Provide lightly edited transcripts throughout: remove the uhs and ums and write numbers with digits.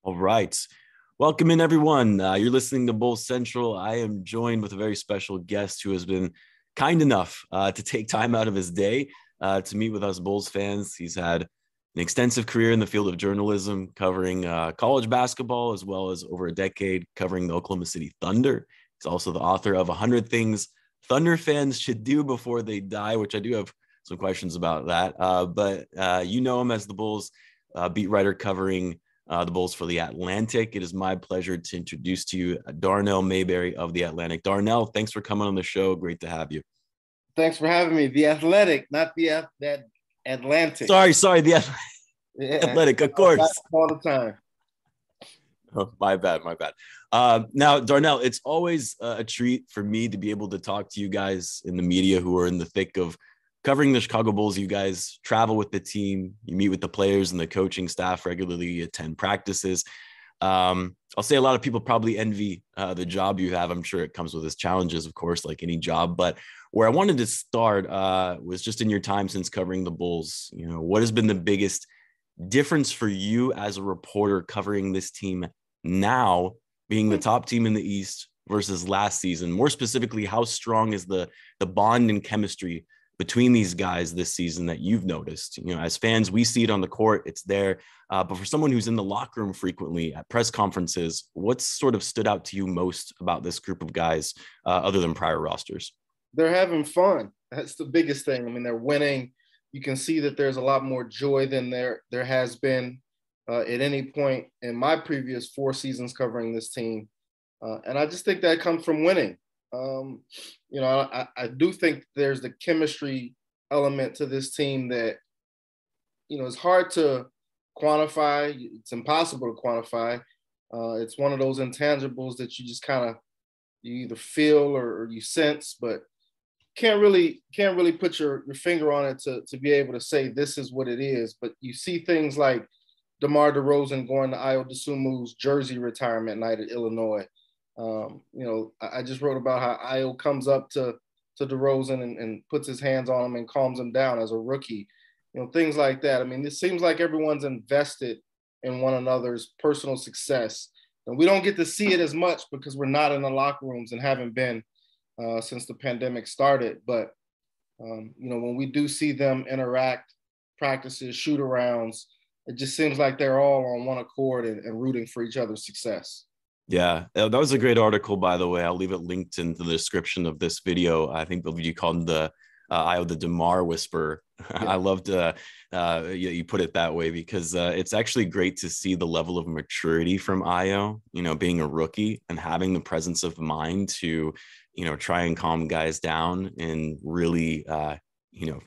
All right. Welcome in, everyone. You're listening to Bulls Central. I am joined with a very special guest who has been kind enough to take time out of his day to meet with us Bulls fans. He's had an extensive career in the field of journalism, covering college basketball, as well as over a decade covering the Oklahoma City Thunder. He's also the author of 100 Things Thunder Fans Should Do Before They Die, which I do have some questions about that. But you know him as the Bulls beat writer covering the Bulls for The Atlantic. It is my pleasure to introduce to you Darnell Mayberry of The Atlantic. Darnell, thanks for coming on the show. Great to have you. Thanks for having me. The Athletic, not that Atlantic. Sorry, The Athletic, of course. All the time. Oh, my bad. Now, Darnell, it's always a treat for me to be able to talk to you guys in the media who are in the thick of covering the Chicago Bulls. You guys travel with the team, you meet with the players and the coaching staff regularly, you attend practices. I'll say a lot of people probably envy the job you have. I'm sure it comes with its challenges, of course, like any job. But where I wanted to start was just in your time since covering the Bulls. You know, what has been the biggest difference for you as a reporter covering this team now, being the top team in the East versus last season? More specifically, how strong is the bond and chemistry between these guys this season that you've noticed? You know, as fans, we see it on the court, it's there. But for someone who's in the locker room frequently at press conferences, what's sort of stood out to you most about this group of guys other than prior rosters? They're having fun. That's the biggest thing. I mean, they're winning. You can see that there's a lot more joy than there has been at any point in my previous 4 seasons covering this team. And I just think that comes from winning. You know, I do think there's the chemistry element to this team that, you know, it's hard to quantify. It's impossible to quantify. It's one of those intangibles that you just kind of, you either feel or you sense, but can't really put your finger on it to be able to say this is what it is. But you see things like DeMar DeRozan going to Dosunmu's jersey retirement night at Illinois. You know, I just wrote about how Ayo comes up to DeRozan and puts his hands on him and calms him down as a rookie. You know, things like that. I mean, it seems like everyone's invested in one another's personal success. And we don't get to see it as much because we're not in the locker rooms and haven't been since the pandemic started. But, you know, when we do see them interact, practices, shoot-arounds, it just seems like they're all on one accord and rooting for each other's success. Yeah, that was a great article, by the way. I'll leave it linked in the description of this video. I think you called the Ayo the DeMar whisperer. Yeah. I loved you put it that way because it's actually great to see the level of maturity from Ayo, you know, being a rookie and having the presence of mind to, you know, try and calm guys down in really, you know,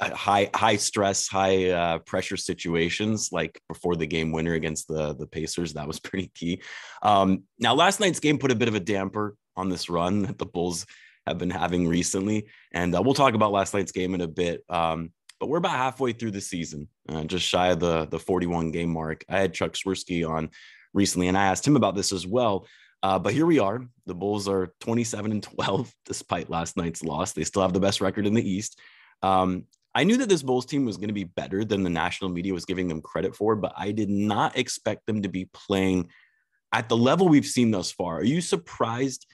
high stress, high pressure situations like before the game winner against the Pacers. That was pretty key. Now, last night's game put a bit of a damper on this run that the Bulls have been having recently. And we'll talk about last night's game in a bit. But we're about halfway through the season, just shy of the 41 game mark. I had Chuck Swirsky on recently, and I asked him about this as well. But here we are. The Bulls are 27-12 despite last night's loss. They still have the best record in the East. I knew that this Bulls team was going to be better than the national media was giving them credit for, but I did not expect them to be playing at the level we've seen thus far. Are you surprised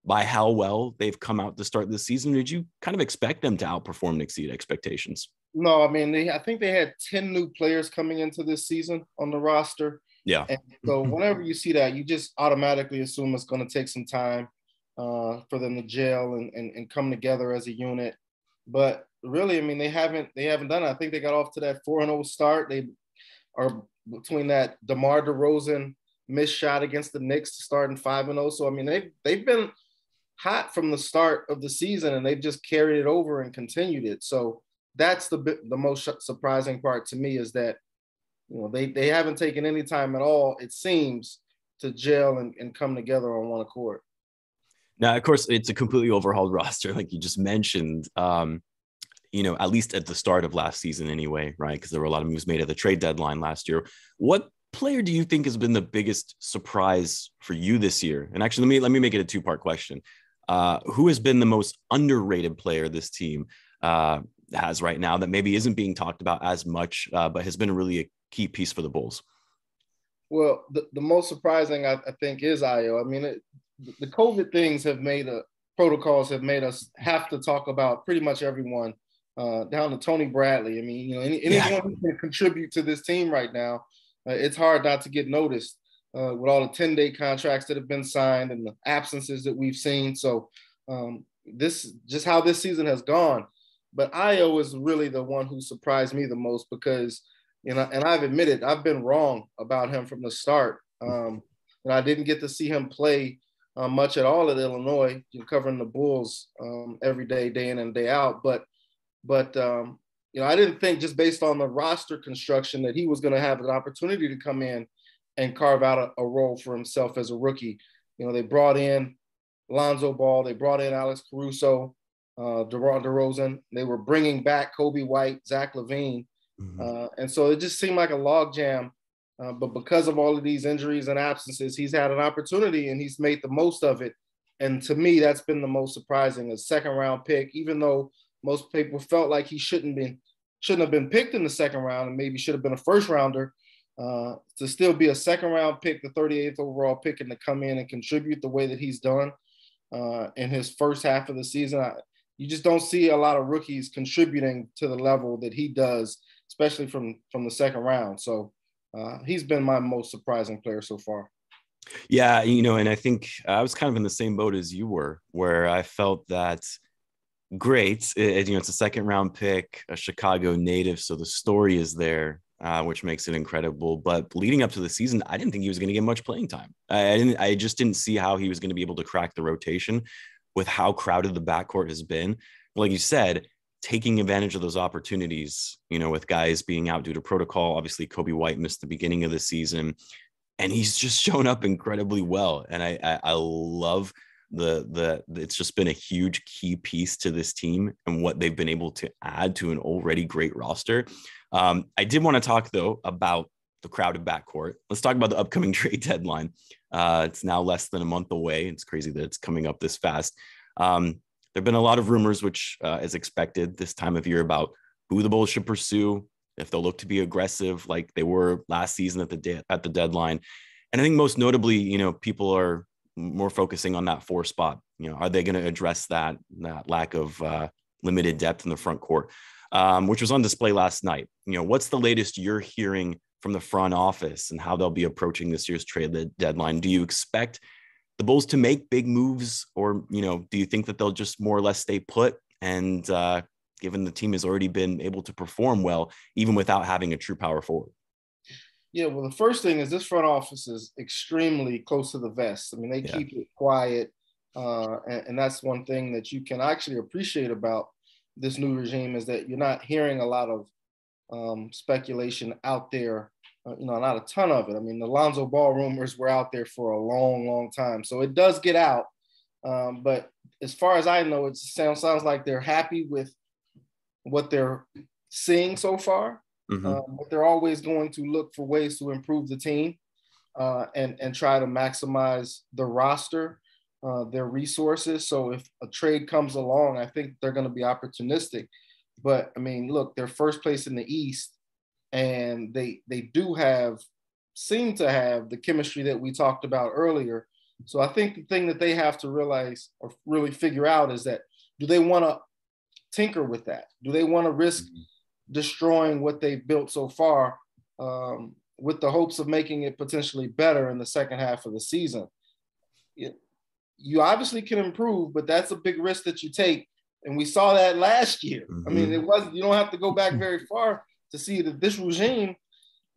by how well they've come out to start this season? Did you kind of expect them to outperform and exceed expectations? No, I mean, I think they had 10 new players coming into this season on the roster. Yeah. And so whenever you see that, you just automatically assume it's going to take some time for them to gel and come together as a unit. But really, I mean, they haven't done it. I think they got off to that 4-0 start. They are between that DeMar DeRozan missed shot against the Knicks to start in 5-0. So I mean, they've been hot from the start of the season, and they've just carried it over and continued it. So that's the most surprising part to me, is that, you know, they haven't taken any time at all, it seems, to gel and come together on one accord. Now, of course, it's a completely overhauled roster, like you just mentioned, you know, at least at the start of last season anyway, right? Because there were a lot of moves made at the trade deadline last year. What player do you think has been the biggest surprise for you this year? And actually, let me make it a 2-part question. Who has been the most underrated player this team has right now that maybe isn't being talked about as much, but has been really a key piece for the Bulls? Well, the most surprising, I think, is Io. I mean, the COVID things have made protocols have made us have to talk about pretty much everyone, down to Tony Bradley. I mean, anyone who can contribute to this team right now, it's hard not to get noticed with all the 10-day contracts that have been signed and the absences that we've seen. So this just how this season has gone. But Io is really the one who surprised me the most because, and I've admitted I've been wrong about him from the start. And I didn't get to see him play much at all at Illinois, covering the Bulls every day, day in and day out. But I didn't think just based on the roster construction that he was going to have an opportunity to come in and carve out a role for himself as a rookie. They brought in Lonzo Ball, they brought in Alex Caruso, DeMar DeRozan. They were bringing back Coby White, Zach Lavine. And so it just seemed like a logjam. But because of all of these injuries and absences, he's had an opportunity and he's made the most of it. And to me, that's been the most surprising, a second-round pick, even though most people felt like he shouldn't have been picked in the second round and maybe should have been a first-rounder. To still be a second-round pick, the 38th overall pick, and to come in and contribute the way that he's done in his first half of the season. You just don't see a lot of rookies contributing to the level that he does, especially from the second round. So he's been my most surprising player so far. Yeah, and I think I was kind of in the same boat as you were, where I felt that great. It's a second round pick, a Chicago native, so the story is there, which makes it incredible. But leading up to the season, I didn't think he was going to get much playing time. I just didn't see how he was going to be able to crack the rotation with how crowded the backcourt has been. Like you said, taking advantage of those opportunities, with guys being out due to protocol. Obviously, Coby White missed the beginning of the season, and he's just shown up incredibly well. And I love it's just been a huge key piece to this team and what they've been able to add to an already great roster. I did want to talk, though, about the crowded backcourt. Let's talk about the upcoming trade deadline. It's now less than a month away. It's crazy that it's coming up this fast. There have been a lot of rumors, which is expected this time of year, about who the Bulls should pursue, if they'll look to be aggressive like they were last season at the deadline. And I think most notably, people are more focusing on that 4 spot. Are they going to address that lack of limited depth in the front court, which was on display last night? What's the latest you're hearing from the front office and how they'll be approaching this year's trade deadline? Do you expect the Bulls to make big moves, or, do you think that they'll just more or less stay put? And given the team has already been able to perform well, even without having a true power forward. Yeah, well, the first thing is this front office is extremely close to the vest. I mean, they keep it quiet. And that's one thing that you can actually appreciate about this new regime, is that you're not hearing a lot of speculation out there, not a ton of it. I mean, the Lonzo Ball rumors were out there for a long, long time. So it does get out. But as far as I know, it sounds like they're happy with what they're seeing so far. But they're always going to look for ways to improve the team and try to maximize the roster, their resources. So if a trade comes along, I think they're going to be opportunistic. But I mean, look, they're first place in the East, and they seem to have the chemistry that we talked about earlier. So I think the thing that they have to realize or really figure out is that, do they want to tinker with that? Do they want to risk destroying what they've built so far with the hopes of making it potentially better in the second half of the season? You obviously can improve, but that's a big risk that you take. And we saw that last year. I mean, you don't have to go back very far to see that this regime,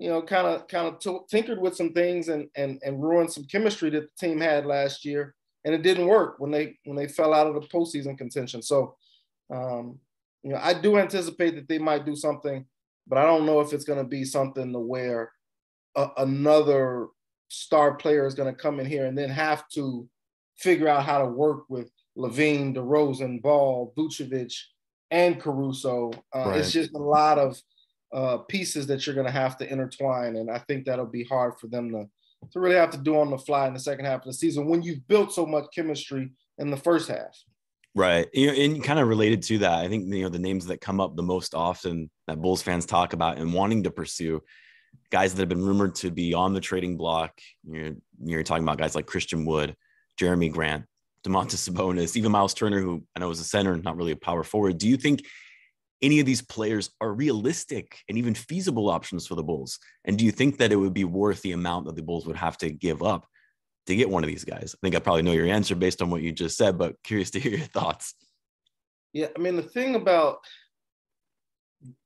kind of tinkered with some things and ruined some chemistry that the team had last year. And it didn't work when they fell out of the postseason contention. So, I do anticipate that they might do something, but I don't know if it's going to be something to where another star player is going to come in here and then have to figure out how to work with Lavine, DeRozan, Ball, Vucevic, and Caruso. Right. It's just a lot of pieces that you're going to have to intertwine, and I think that'll be hard for them to really have to do on the fly in the second half of the season when you've built so much chemistry in the first half. Right. And kind of related to that, I think, the names that come up the most often that Bulls fans talk about and wanting to pursue, guys that have been rumored to be on the trading block. You're talking about guys like Christian Wood, Jeremy Grant, Domantas Sabonis, even Miles Turner, who I know is a center, not really a power forward. Do you think any of these players are realistic and even feasible options for the Bulls? And do you think that it would be worth the amount that the Bulls would have to give up to get one of these guys? I think I probably know your answer based on what you just said, but curious to hear your thoughts. Yeah, I mean, the thing about,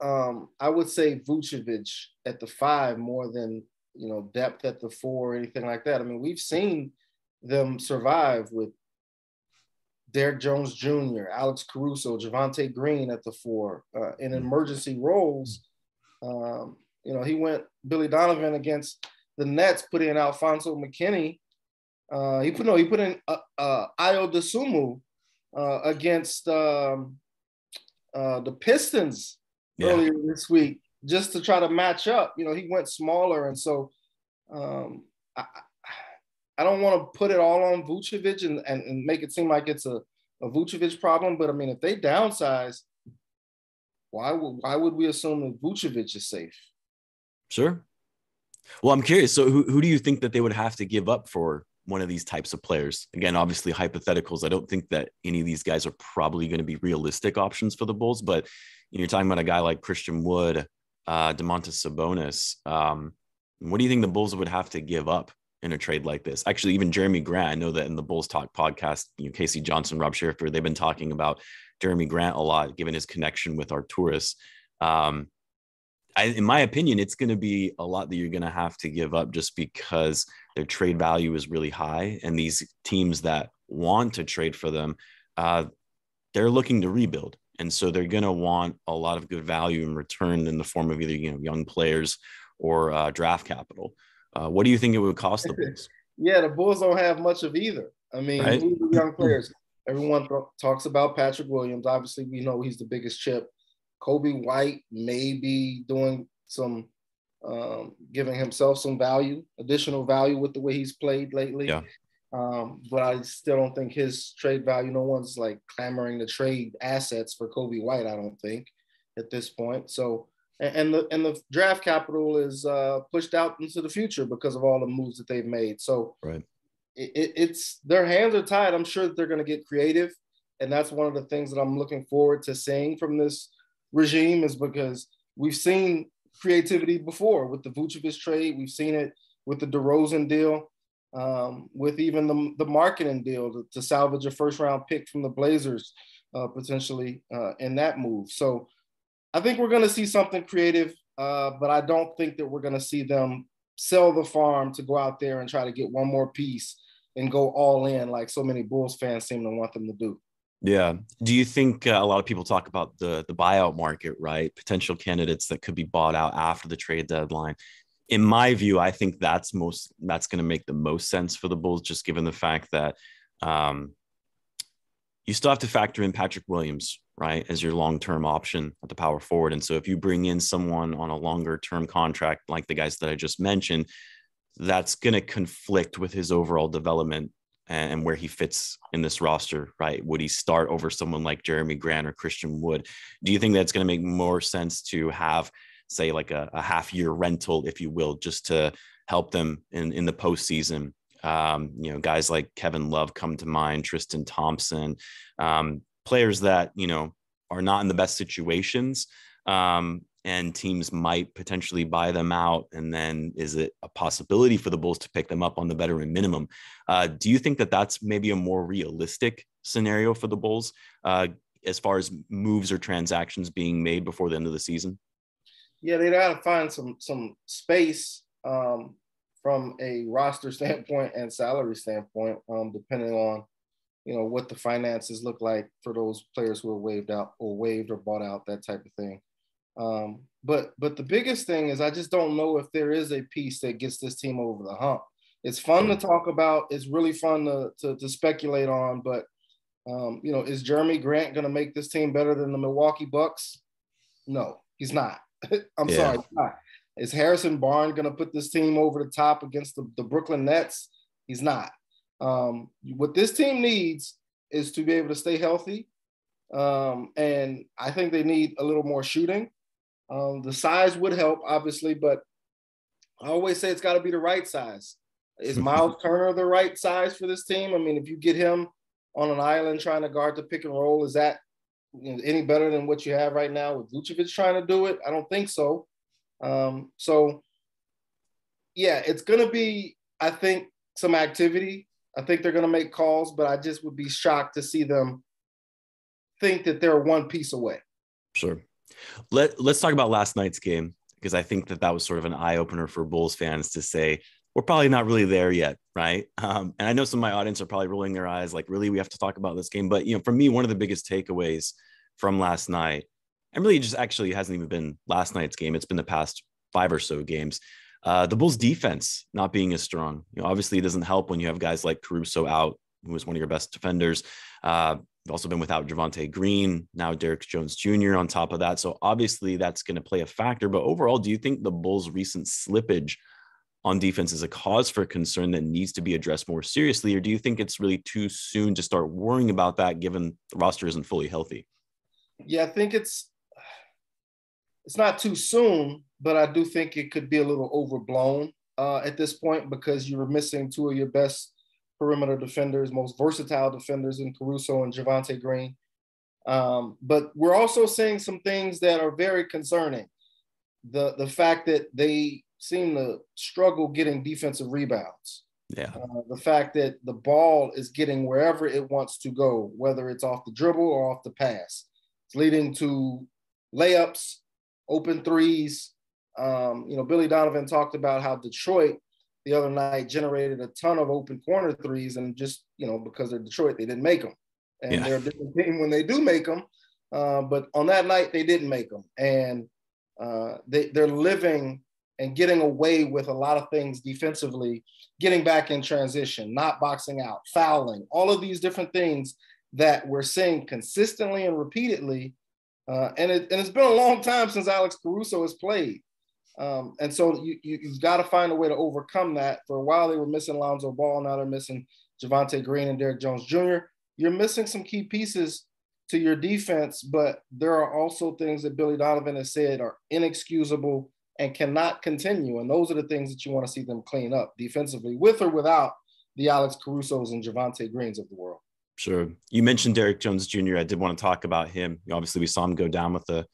I would say Vucevic at the 5 more than, depth at the 4 or anything like that. I mean, we've seen them survive with Derrick Jones Jr., Alex Caruso, Javonte Green at the 4 in emergency roles. He went Billy Donovan against the Nets, put in Alfonso McKinney. He put in Ayo Dosunmu against the Pistons earlier this week, just to try to match up. He went smaller, and so I don't want to put it all on Vucevic and make it seem like it's a Vucevic problem, but I mean, if they downsize, why would we assume that Vucevic is safe? Sure. Well, I'm curious. So who do you think that they would have to give up for one of these types of players? Again, obviously hypotheticals. I don't think that any of these guys are probably going to be realistic options for the Bulls, but you're talking about a guy like Christian Wood, Domantas Sabonis. What do you think the Bulls would have to give up in a trade like this? Actually, even Jeremy Grant, I know that in the Bulls Talk podcast, Casey Johnson, Rob Schaefer, they've been talking about Jeremy Grant a lot, given his connection with Arturas. In my opinion, it's going to be a lot that you're going to have to give up just because their trade value is really high. And these teams that want to trade for them, they're looking to rebuild. And so they're going to want a lot of good value in return in the form of either, young players or draft capital. What do you think it would cost the Bulls? Yeah, the Bulls don't have much of either. I mean, right? Who are the young players? Everyone talks about Patrick Williams. Obviously, we know he's the biggest chip. Coby White may be doing some, giving himself some additional value with the way he's played lately. Yeah. But I still don't think his trade value, no one's like clamoring to trade assets for Coby White, I don't think, at this point. So, and the draft capital is pushed out into the future because of all the moves that they've made. So right. It's their hands are tied. I'm sure that they're going to get creative. And that's one of the things that I'm looking forward to seeing from this regime, is because we've seen creativity before with the Vucevic trade. We've seen it with the DeRozan deal, with even the marketing deal to salvage a first-round pick from the Blazers potentially in that move. So I think we're going to see something creative, but I don't think that we're going to see them sell the farm to go out there and try to get one more piece and go all in like so many Bulls fans seem to want them to do. Yeah. Do you think a lot of people talk about the buyout market, right? Potential candidates that could be bought out after the trade deadline. In my view, I think that's going to make the most sense for the Bulls, just given the fact that you still have to factor in Patrick Williams, right, as your long-term option at the power forward. And so if you bring in someone on a longer-term contract, like the guys that I just mentioned, that's going to conflict with his overall development and where he fits in this roster, right? Would he start over someone like Jeremy Grant or Christian Wood? Do you think that's going to make more sense to have, say, like a half-year rental, if you will, just to help them in the postseason? Guys like Kevin Love come to mind, Tristan Thompson, players that, are not in the best situations, and teams might potentially buy them out. And then is it a possibility for the Bulls to pick them up on the veteran minimum? Do you think that that's maybe a more realistic scenario for the Bulls as far as moves or transactions being made before the end of the season? Yeah, they got to find some space from a roster standpoint and salary standpoint, depending on, what the finances look like for those players who are waived or bought out, that type of thing. But the biggest thing is I just don't know if there is a piece that gets this team over the hump. It's fun to talk about. It's really fun to speculate on. But, is Jeremy Grant going to make this team better than the Milwaukee Bucks? No, he's not. Sorry, he's not. Is Harrison Barnes going to put this team over the top against the Brooklyn Nets? He's not. What this team needs is to be able to stay healthy. And I think they need a little more shooting. The size would help, obviously, but I always say it's got to be the right size. Is Miles Turner the right size for this team? I mean, if you get him on an island trying to guard the pick and roll, is that any better than what you have right now with Vucevic trying to do it? I don't think so. Yeah, it's going to be, I think, some activity. I think they're going to make calls, but I just would be shocked to see them think that they're one piece away. Sure. Let's talk about last night's game, because I think that was sort of an eye-opener for Bulls fans to say, we're probably not really there yet, right? And I know some of my audience are probably rolling their eyes like, really, we have to talk about this game? But, for me, one of the biggest takeaways from last night, and really just actually hasn't even been last night's game, it's been the past 5 or so games, the Bulls defense not being as strong. Obviously it doesn't help when you have guys like Caruso out, who was one of your best defenders. You've also been without Javonte Green, now Derrick Jones Jr. on top of that. So obviously that's going to play a factor. But overall, do you think the Bulls' recent slippage on defense is a cause for concern that needs to be addressed more seriously? Or do you think it's really too soon to start worrying about that, given the roster isn't fully healthy? Yeah, I think it's not too soon, but I do think it could be a little overblown at this point, because you were missing 2 of your best perimeter defenders, most versatile defenders in Caruso and Javonte Green. But we're also seeing some things that are very concerning. The fact that they seem to struggle getting defensive rebounds. Yeah. The fact that the ball is getting wherever it wants to go, whether it's off the dribble or off the pass. It's leading to layups, open threes. Billy Donovan talked about how Detroit the other night generated a ton of open corner threes, and just, because they're Detroit, they didn't make them. And they're a different team when they do make them. But on that night, they didn't make them. And they're living and getting away with a lot of things defensively, getting back in transition, not boxing out, fouling, all of these different things that we're seeing consistently and repeatedly. And it's been a long time since Alex Caruso has played. And so you've got to find a way to overcome that. For a while, they were missing Lonzo Ball. Now they're missing Javonte Green and Derrick Jones Jr. You're missing some key pieces to your defense, but there are also things that Billy Donovan has said are inexcusable and cannot continue. And those are the things that you want to see them clean up defensively, with or without the Alex Carusos and Javonte Greens of the world. Sure. You mentioned Derrick Jones Jr. I did want to talk about him. Obviously, we saw him go down with a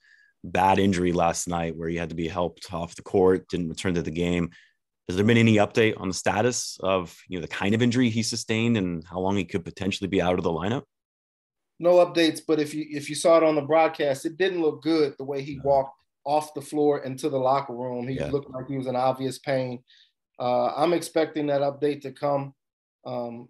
bad injury last night where he had to be helped off the court, didn't return to the game. Has there been any update on the status of, the kind of injury he sustained and how long he could potentially be out of the lineup? No updates, but if you saw it on the broadcast, it didn't look good the way he walked off the floor into the locker room. He looked like he was in obvious pain. I'm expecting that update to come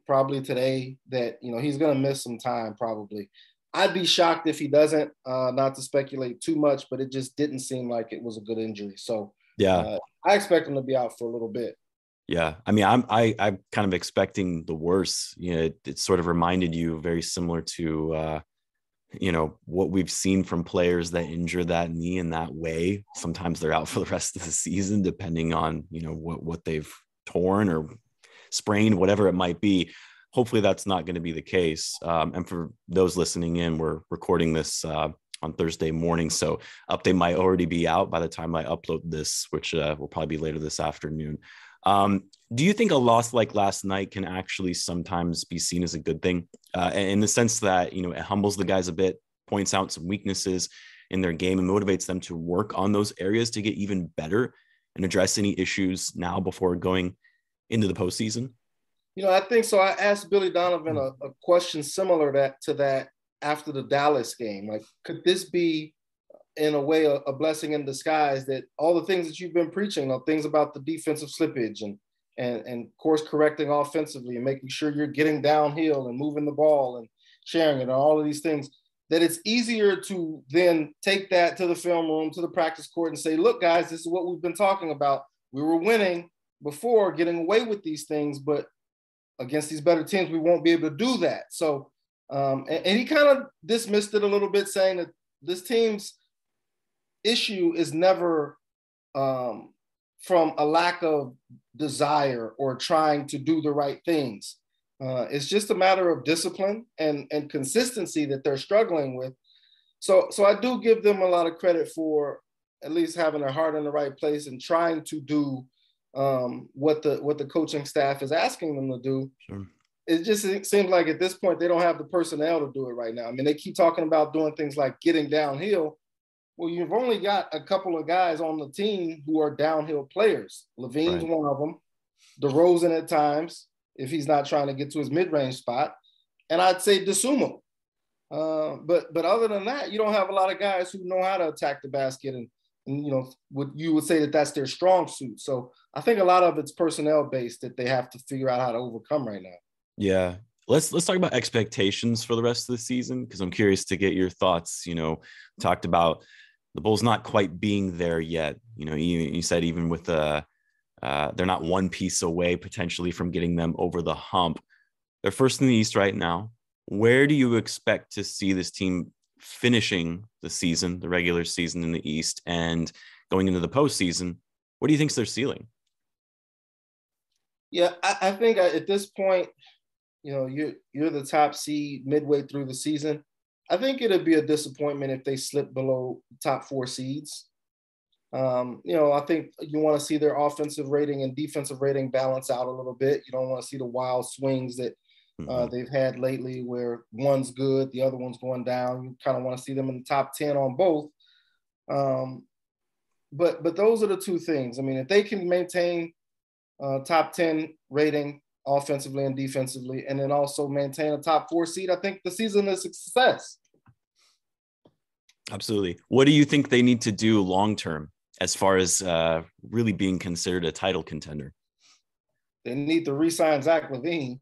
probably today, that, he's going to miss some time probably. I'd be shocked if he doesn't, not to speculate too much, but it just didn't seem like it was a good injury. So I expect him to be out for a little bit. Yeah. I mean, I'm kind of expecting the worst. It sort of reminded you very similar to, what we've seen from players that injure that knee in that way. Sometimes they're out for the rest of the season, depending on, what they've torn or sprained, whatever it might be. Hopefully that's not going to be the case. And for those listening in, we're recording this on Thursday morning, so update might already be out by the time I upload this, which will probably be later this afternoon. Do you think a loss like last night can actually sometimes be seen as a good thing, in the sense that, it humbles the guys a bit, points out some weaknesses in their game and motivates them to work on those areas to get even better and address any issues now before going into the postseason? I think so. I asked Billy Donovan a question similar to that after the Dallas game. Like, could this be, in a way, a blessing in disguise, that all the things that you've been preaching, things about the defensive slippage and course correcting offensively and making sure you're getting downhill and moving the ball and sharing it and all of these things, that it's easier to then take that to the film room, to the practice court, and say, look, guys, this is what we've been talking about. We were winning before, getting away with these things, but against these better teams, we won't be able to do that. So, and he kind of dismissed it a little bit, saying that this team's issue is never from a lack of desire or trying to do the right things. It's just a matter of discipline and consistency that they're struggling with. So I do give them a lot of credit for at least having their heart in the right place and trying to do what the coaching staff is asking them to do. Sure. It seems like at this point they don't have the personnel to do it right now. I mean, they keep talking about doing things like getting downhill. Well, you've only got a couple of guys on the team who are downhill players. Lavine's Right. one of them. DeRozan at times, if he's not trying to get to his mid-range spot. And I'd say Dosunmu. But other than that, you don't have a lot of guys who know how to attack the basket and you would say that that's their strong suit. So I think a lot of it's personnel based that they have to figure out how to overcome right now. Yeah. Let's talk about expectations for the rest of the season, because I'm curious to get your thoughts. Talked about the Bulls not quite being there yet. You said even with they're not one piece away potentially from getting them over the hump. They're first in the East right now. Where do you expect to see this team finishing the season, the regular season in the East, and going into the postseason? What do you think is their ceiling? Yeah, I think at this point, you're the top seed midway through the season. I think it'd be a disappointment if they slip below top 4 seeds. I think you want to see their offensive rating and defensive rating balance out a little bit. You don't want to see the wild swings that they've had lately where one's good, the other one's going down. You kind of want to see them in the top 10 on both. But those are the two things. I mean, if they can maintain top 10 rating offensively and defensively, and then also maintain a top 4 seed, I think the season is a success. Absolutely. What do you think they need to do long-term as far as really being considered a title contender? They need to re-sign Zach Lavine,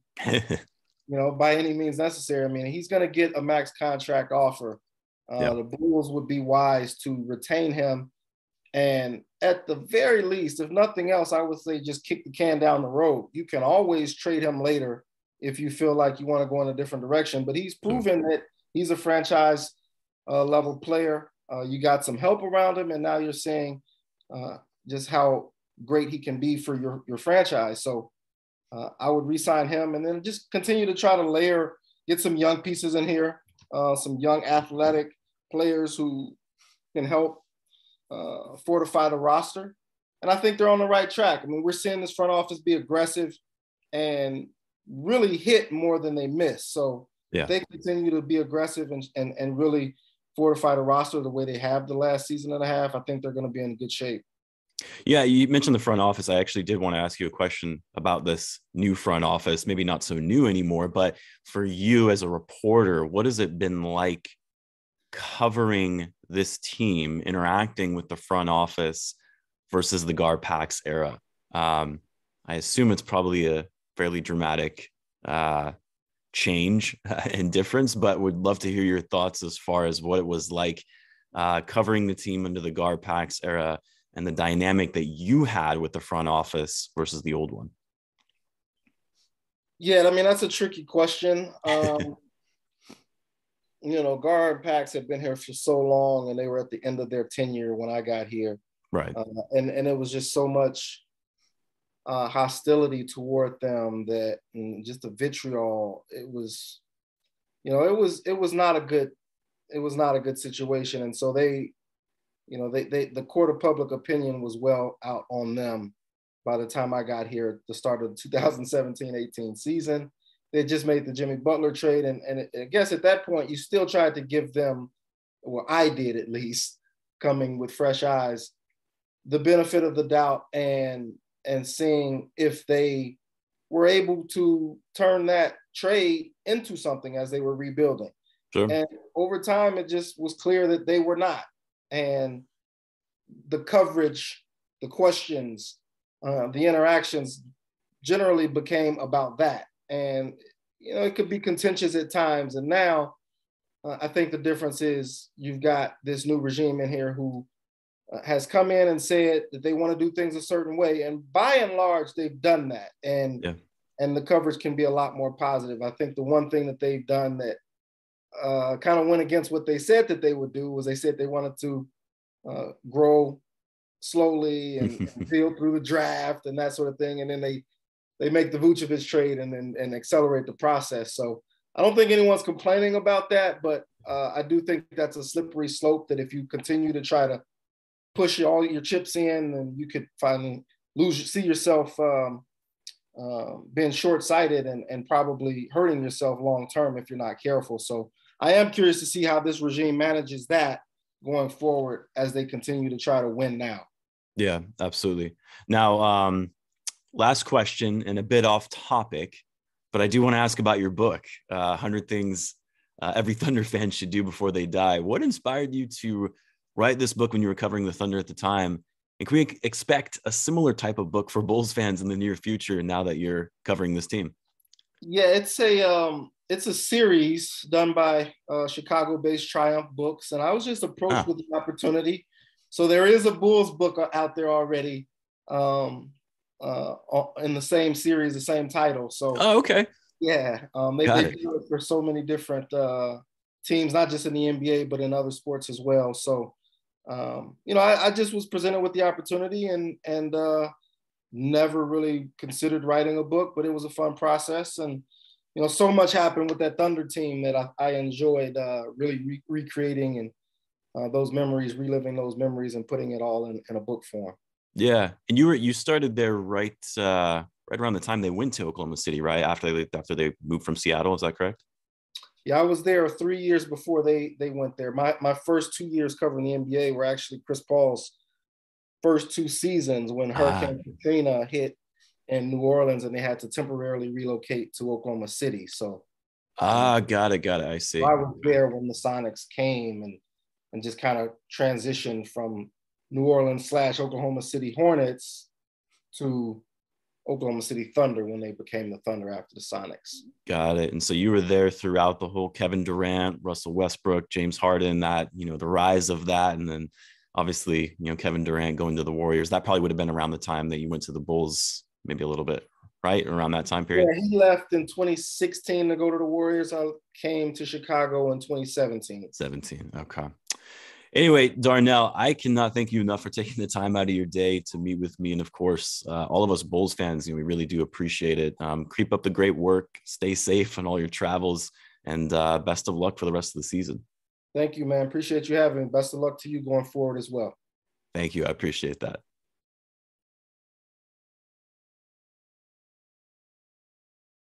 by any means necessary. I mean, he's going to get a max contract offer. The Bulls would be wise to retain him. And at the very least, if nothing else, I would say just kick the can down the road. You can always trade him later if you feel like you want to go in a different direction. But he's proven that he's a franchise level player. You got some help around him, and now you're seeing just how great he can be for your franchise. So I would re-sign him and then just continue to try to get some young pieces in here, some young athletic players who can help fortify the roster. And I think they're on the right track. I mean, we're seeing this front office be aggressive and really hit more than they miss. So if they continue to be aggressive and really fortify the roster the way they have the last season and a half, I think they're going to be in good shape. Yeah, you mentioned the front office. I actually did want to ask you a question about this new front office, maybe not so new anymore, but for you as a reporter, what has it been like covering this team, interacting with the front office versus the Garpax era? I assume it's probably a fairly dramatic change and difference, but would love to hear your thoughts as far as what it was like covering the team under the Garpax era and the dynamic that you had with the front office versus the old one. Yeah, I mean, that's a tricky question. Garpax had been here for so long, and they were at the end of their tenure when I got here. Right. And it was just so much hostility toward them that just the vitriol. It was not a good situation. And so the court of public opinion was well out on them by the time I got here at the start of the 2017-18 season. They just made the Jimmy Butler trade. And I guess at that point, you still tried to give them, or I did at least, coming with fresh eyes, the benefit of the doubt and seeing if they were able to turn that trade into something as they were rebuilding. Sure. And over time, it just was clear that they were not. And the coverage, the questions, the interactions generally became about that. And, it could be contentious at times. And now I think the difference is you've got this new regime in here who has come in and said that they want to do things a certain way. And by and large, they've done that. And the coverage can be a lot more positive. I think the one thing that they've done that kind of went against what they said that they would do was they said they wanted to grow slowly and build through the draft and that sort of thing. And then they make the Vucevic trade and accelerate the process. So I don't think anyone's complaining about that, but I do think that's a slippery slope that if you continue to try to push all your chips in, then you could finally see yourself being short-sighted and probably hurting yourself long-term if you're not careful. So I am curious to see how this regime manages that going forward as they continue to try to win now. Yeah, absolutely. Now, last question and a bit off topic, but I do want to ask about your book, 100 Things Every Thunder Fan Should Do Before They Die. What inspired you to write this book when you were covering the Thunder at the time? And can we expect a similar type of book for Bulls fans in the near future now that you're covering this team? Yeah, it's a series done by Chicago-based Triumph Books, and I was just approached with the opportunity. So there is a Bulls book out there already in the same series, the same title. So okay. Yeah, they do it for so many different teams, not just in the NBA, but in other sports as well. So, I just was presented with the opportunity and never really considered writing a book, but it was a fun process. And, so much happened with that Thunder team that I enjoyed really recreating and those memories, reliving those memories and putting it all in a book form. Yeah. And you started there right around the time they went to Oklahoma City, right? After they moved from Seattle. Is that correct? Yeah, I was there 3 years before they went there. My first 2 years covering the NBA were actually Chris Paul's first 2 seasons when Hurricane Katrina hit in New Orleans and they had to temporarily relocate to Oklahoma City. So got it. I see. I was there when the Sonics came and just kind of transitioned from New Orleans / Oklahoma City Hornets to Oklahoma City Thunder when they became the Thunder after the Sonics. Got it. And so you were there throughout the whole Kevin Durant, Russell Westbrook, James Harden, that, the rise of that. And then obviously, Kevin Durant going to the Warriors. That probably would have been around the time that you went to the Bulls, maybe a little bit, right? Around that time period. Yeah, he left in 2016 to go to the Warriors. I came to Chicago in 2017. 17. Okay. Anyway, Darnell, I cannot thank you enough for taking the time out of your day to meet with me. And of course, all of us Bulls fans, we really do appreciate it. Keep up the great work, stay safe on all your travels, and best of luck for the rest of the season. Thank you, man. Appreciate you having me. Best of luck to you going forward as well. Thank you. I appreciate that.